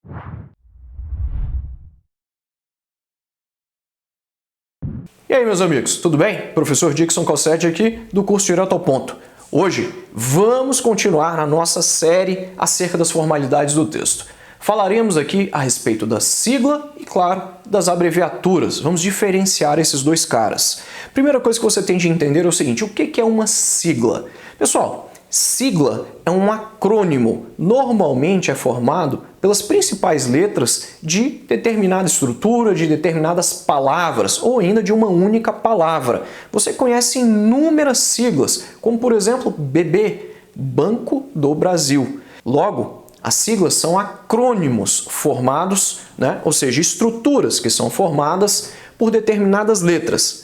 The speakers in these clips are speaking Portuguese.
E aí, meus amigos, tudo bem? Professor Dixon Cossetti aqui, do curso Direto ao Ponto. Hoje, vamos continuar na nossa série acerca das formalidades do texto. Falaremos aqui a respeito da sigla e, claro, das abreviaturas. Vamos diferenciar esses dois caras. Primeira coisa que você tem de entender é o seguinte: o que é uma sigla? Pessoal, sigla é um acrônimo. Normalmente é formado pelas principais letras de determinada estrutura, de determinadas palavras, ou ainda de uma única palavra. Você conhece inúmeras siglas, como por exemplo, BB, Banco do Brasil. Logo, as siglas são acrônimos formados, ou seja, estruturas que são formadas por determinadas letras.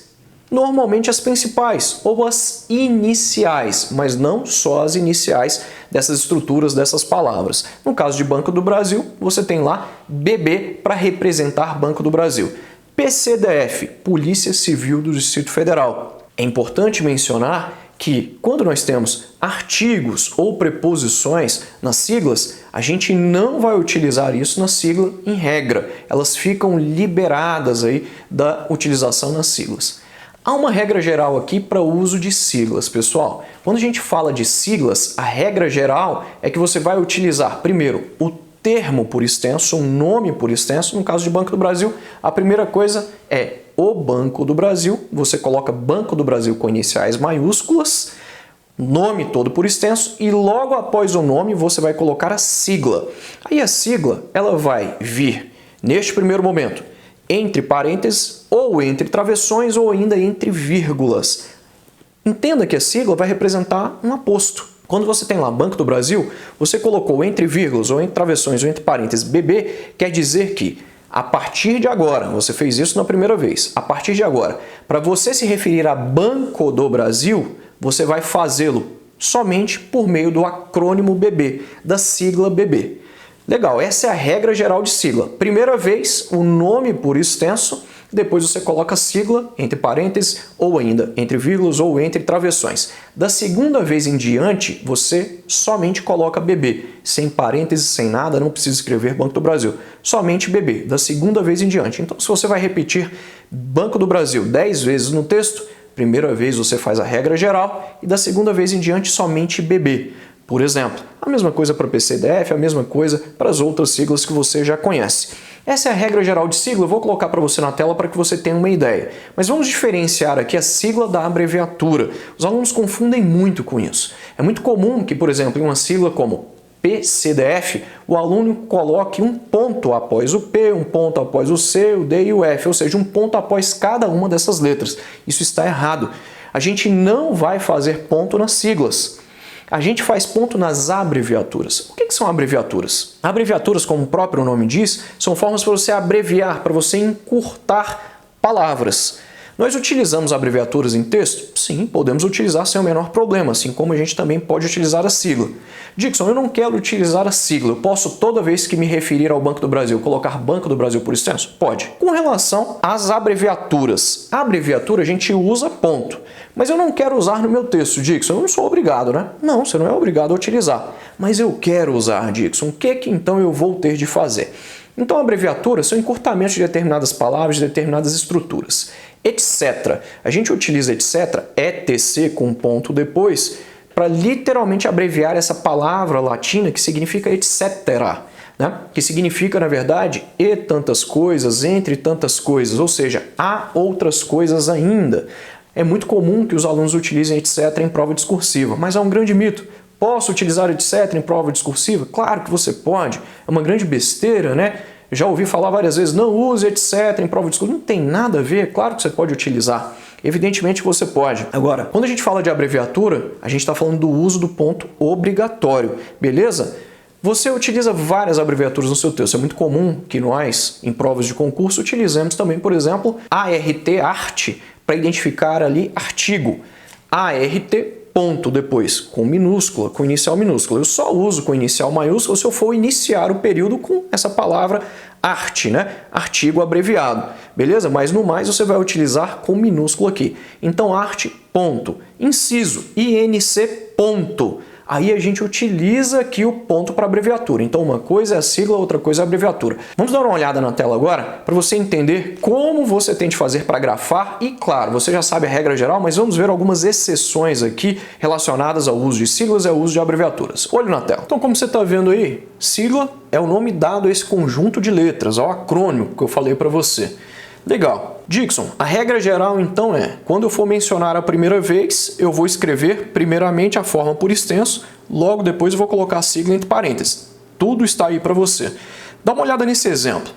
Normalmente as principais ou as iniciais, mas não só as iniciais dessas estruturas, dessas palavras. No caso de Banco do Brasil, você tem lá BB para representar Banco do Brasil. PCDF, Polícia Civil do Distrito Federal. É importante mencionar que quando nós temos artigos ou preposições nas siglas, a gente não vai utilizar isso na sigla em regra. Elas ficam liberadas aí da utilização nas siglas. Há uma regra geral aqui para o uso de siglas, pessoal. Quando a gente fala de siglas, a regra geral é que você vai utilizar primeiro o termo por extenso, um nome por extenso. No caso de Banco do Brasil, a primeira coisa é o Banco do Brasil. Você coloca Banco do Brasil com iniciais maiúsculas, nome todo por extenso, e logo após o nome você vai colocar a sigla. Aí a sigla ela vai vir, neste primeiro momento, entre parênteses, ou entre travessões, ou ainda entre vírgulas. Entenda que a sigla vai representar um aposto. Quando você tem lá Banco do Brasil, você colocou entre vírgulas, ou entre travessões, ou entre parênteses, BB, quer dizer que a partir de agora, você fez isso na primeira vez, a partir de agora, para você se referir a Banco do Brasil, você vai fazê-lo somente por meio do acrônimo BB, da sigla BB. Legal, essa é a regra geral de sigla. Primeira vez, o nome por extenso, depois você coloca a sigla entre parênteses, ou ainda entre vírgulas, ou entre travessões. Da segunda vez em diante, você somente coloca BB, sem parênteses, sem nada, não precisa escrever Banco do Brasil, somente BB, da segunda vez em diante. Então, se você vai repetir Banco do Brasil 10 vezes no texto, primeira vez você faz a regra geral e da segunda vez em diante somente BB. Por exemplo, a mesma coisa para PCDF, a mesma coisa para as outras siglas que você já conhece. Essa é a regra geral de sigla, eu vou colocar para você na tela para que você tenha uma ideia. Mas vamos diferenciar aqui a sigla da abreviatura. Os alunos confundem muito com isso. É muito comum que, por exemplo, em uma sigla como PCDF, o aluno coloque um ponto após o P, um ponto após o C, o D e o F, ou seja, um ponto após cada uma dessas letras. Isso está errado. A gente não vai fazer ponto nas siglas. A gente faz ponto nas abreviaturas. O que são abreviaturas? Abreviaturas, como o próprio nome diz, são formas para você abreviar, para você encurtar palavras. Nós utilizamos abreviaturas em texto? Sim, podemos utilizar sem o menor problema, assim como a gente também pode utilizar a sigla. Dixon, eu não quero utilizar a sigla. Eu posso, toda vez que me referir ao Banco do Brasil, colocar Banco do Brasil por extenso? Pode. Com relação às abreviaturas. A abreviatura a gente usa ponto. Mas eu não quero usar no meu texto, Dixon. Eu não sou obrigado, né? Não, você não é obrigado a utilizar. Mas eu quero usar, Dixon. O que então eu vou ter de fazer? Então, abreviaturas são encurtamentos de determinadas palavras, de determinadas estruturas. Etc. A gente utiliza etc, etc com um ponto depois, para literalmente abreviar essa palavra latina que significa etc. Que significa, na verdade, e tantas coisas, entre tantas coisas, ou seja, há outras coisas ainda. É muito comum que os alunos utilizem etc em prova discursiva, mas há um grande mito. Posso utilizar etc em prova discursiva? Claro que você pode. É uma grande besteira, né? Já ouvi falar várias vezes, não use etc em prova discursiva. Não tem nada a ver, claro que você pode utilizar. Evidentemente você pode. Agora, quando a gente fala de abreviatura, a gente está falando do uso do ponto obrigatório, beleza? Você utiliza várias abreviaturas no seu texto. É muito comum que nós, em provas de concurso, utilizemos também, por exemplo, ART, arte, para identificar ali artigo. ART, ponto depois, com minúscula, com inicial minúscula. Eu só uso com inicial maiúscula se eu for iniciar o período com essa palavra arte, Artigo abreviado, beleza? Mas no mais você vai utilizar com minúsculo aqui. Então, arte, ponto. Inciso, INC, ponto. aí a gente utiliza aqui o ponto para abreviatura. Então uma coisa é a sigla, outra coisa é a abreviatura. Vamos dar uma olhada na tela agora para você entender como você tem de fazer para grafar e, claro, você já sabe a regra geral, mas vamos ver algumas exceções aqui relacionadas ao uso de siglas e ao uso de abreviaturas. Olho na tela. Então, como você está vendo aí, sigla é o nome dado a esse conjunto de letras, ao acrônimo que eu falei para você. Legal. Dixon, a regra geral então é, quando eu for mencionar a primeira vez, eu vou escrever primeiramente a forma por extenso, logo depois eu vou colocar a sigla entre parênteses. Tudo está aí para você. Dá uma olhada nesse exemplo.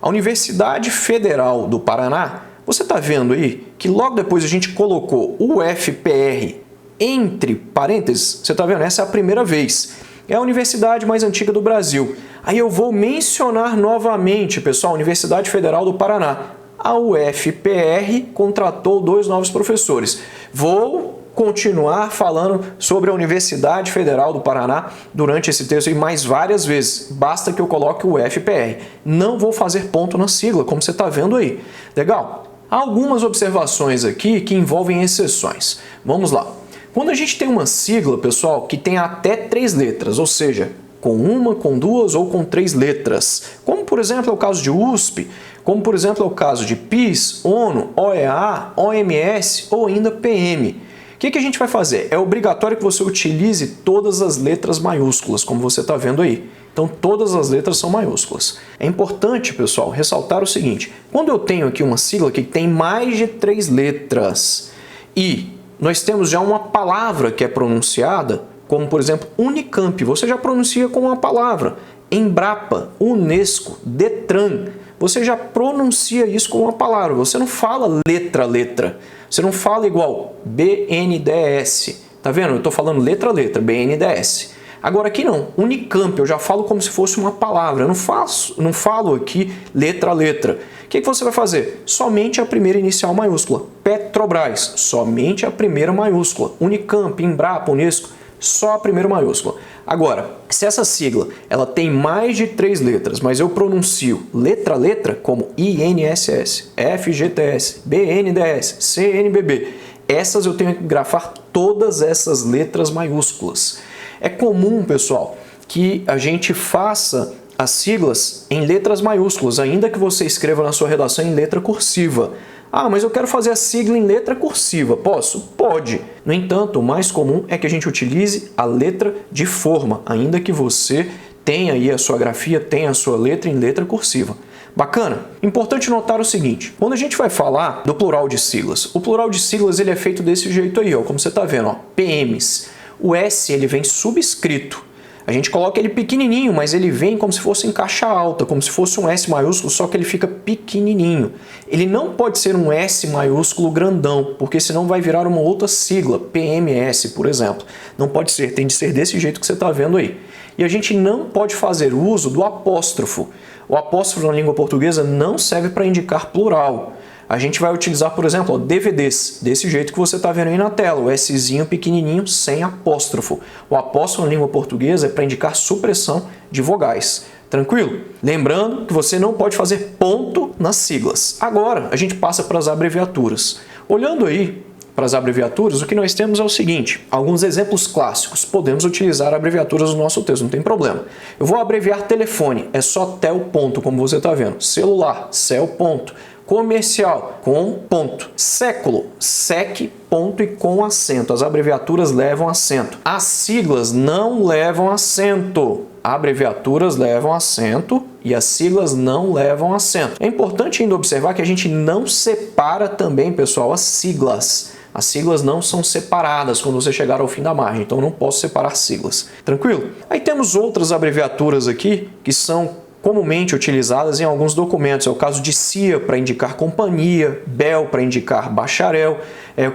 A Universidade Federal do Paraná, você está vendo aí que logo depois a gente colocou o UFPR entre parênteses? Você está vendo? Essa é a primeira vez. É a universidade mais antiga do Brasil. Aí eu vou mencionar novamente, pessoal, a Universidade Federal do Paraná. A UFPR contratou 2 novos professores. Vou continuar falando sobre a Universidade Federal do Paraná durante esse texto e mais várias vezes. Basta que eu coloque o UFPR. Não vou fazer ponto na sigla, como você está vendo aí. Legal? Há algumas observações aqui que envolvem exceções. Vamos lá. Quando a gente tem uma sigla, pessoal, que tem até 3 letras, ou seja, com 1, com 2 ou com 3 letras, como por exemplo é o caso de USP, como por exemplo é o caso de PIS, ONU, OEA, OMS ou ainda PM. O que a gente vai fazer? É obrigatório que você utilize todas as letras maiúsculas, como você está vendo aí. Então todas as letras são maiúsculas. É importante, pessoal, ressaltar o seguinte, quando eu tenho aqui uma sigla que tem mais de 3 letras e nós temos já uma palavra que é pronunciada, como por exemplo Unicamp, você já pronuncia com uma palavra. Embrapa, Unesco, Detran, você já pronuncia isso com uma palavra, você não fala letra a letra, você não fala igual BNDES, tá vendo? Eu estou falando letra a letra, BNDES. Agora aqui não, Unicamp, eu já falo como se fosse uma palavra, eu não falo aqui letra a letra. O que você vai fazer? Somente a primeira inicial maiúscula. Petrobras, somente a primeira maiúscula. Unicamp, Embrapa, Unesco, só a primeira maiúscula. Agora, se essa sigla ela tem mais de 3 letras, mas eu pronuncio letra a letra, como INSS, FGTS, BNDES, CNBB, essas eu tenho que grafar todas essas letras maiúsculas. É comum, pessoal, que a gente faça as siglas em letras maiúsculas, ainda que você escreva na sua redação em letra cursiva. Ah, mas eu quero fazer a sigla em letra cursiva. Posso? Pode. No entanto, o mais comum é que a gente utilize a letra de forma, ainda que você tenha aí a sua grafia, tenha a sua letra em letra cursiva. Bacana? Importante notar o seguinte, quando a gente vai falar do plural de siglas, o plural de siglas ele é feito desse jeito aí, ó, como você está vendo, ó, PMs. O S ele vem subscrito. A gente coloca ele pequenininho, mas ele vem como se fosse em caixa alta, como se fosse um S maiúsculo, só que ele fica pequenininho. Ele não pode ser um S maiúsculo grandão, porque senão vai virar uma outra sigla, PMS, por exemplo. Não pode ser, tem de ser desse jeito que você está vendo aí. E a gente não pode fazer uso do apóstrofo. O apóstrofo na língua portuguesa não serve para indicar plural. A gente vai utilizar, por exemplo, DVDs, desse jeito que você está vendo aí na tela, o Szinho pequenininho sem apóstrofo. O apóstrofo na língua portuguesa é para indicar supressão de vogais. Tranquilo? Lembrando que você não pode fazer ponto nas siglas. Agora, a gente passa para as abreviaturas. Olhando aí para as abreviaturas, o que nós temos é o seguinte, alguns exemplos clássicos. Podemos utilizar abreviaturas no nosso texto, não tem problema. Eu vou abreviar telefone, é só tel ponto, como você está vendo. Celular, cel ponto. Comercial, com ponto. Século, sec, ponto e com acento. As abreviaturas levam acento. As siglas não levam acento. Abreviaturas levam acento e as siglas não levam acento. É importante ainda observar que a gente não separa também, pessoal, as siglas. As siglas não são separadas quando você chegar ao fim da margem, então eu não posso separar siglas. Tranquilo? Aí temos outras abreviaturas aqui que são comumente utilizadas em alguns documentos. É o caso de CIA para indicar companhia, BEL para indicar bacharel, é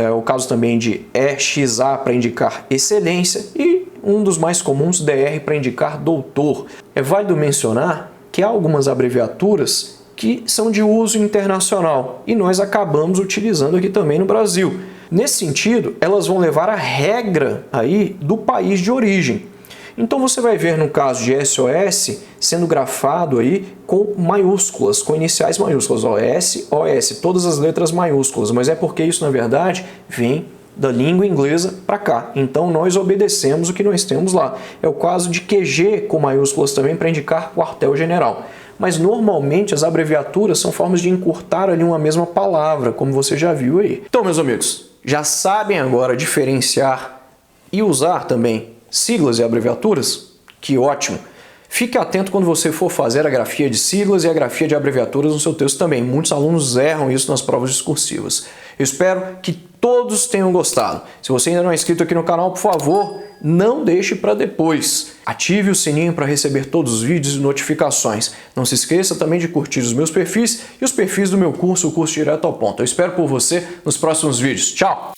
o caso também de EXA para indicar excelência e um dos mais comuns, DR, para indicar doutor. É válido mencionar que há algumas abreviaturas que são de uso internacional e nós acabamos utilizando aqui também no Brasil. Nesse sentido, elas vão levar a regra aí do país de origem. Então você vai ver no caso de SOS sendo grafado aí com maiúsculas, com iniciais maiúsculas, OS, OS, todas as letras maiúsculas, mas é porque isso na verdade vem da língua inglesa para cá. Então nós obedecemos o que nós temos lá. É o caso de QG com maiúsculas também para indicar quartel-general. Mas normalmente as abreviaturas são formas de encurtar ali uma mesma palavra, como você já viu aí. Então, meus amigos, já sabem agora diferenciar e usar também siglas e abreviaturas? Que ótimo! Fique atento quando você for fazer a grafia de siglas e a grafia de abreviaturas no seu texto também. Muitos alunos erram isso nas provas discursivas. Eu espero que todos tenham gostado. Se você ainda não é inscrito aqui no canal, por favor, não deixe para depois. Ative o sininho para receber todos os vídeos e notificações. Não se esqueça também de curtir os meus perfis e os perfis do meu curso, o Curso Direto ao Ponto. Eu espero por você nos próximos vídeos. Tchau!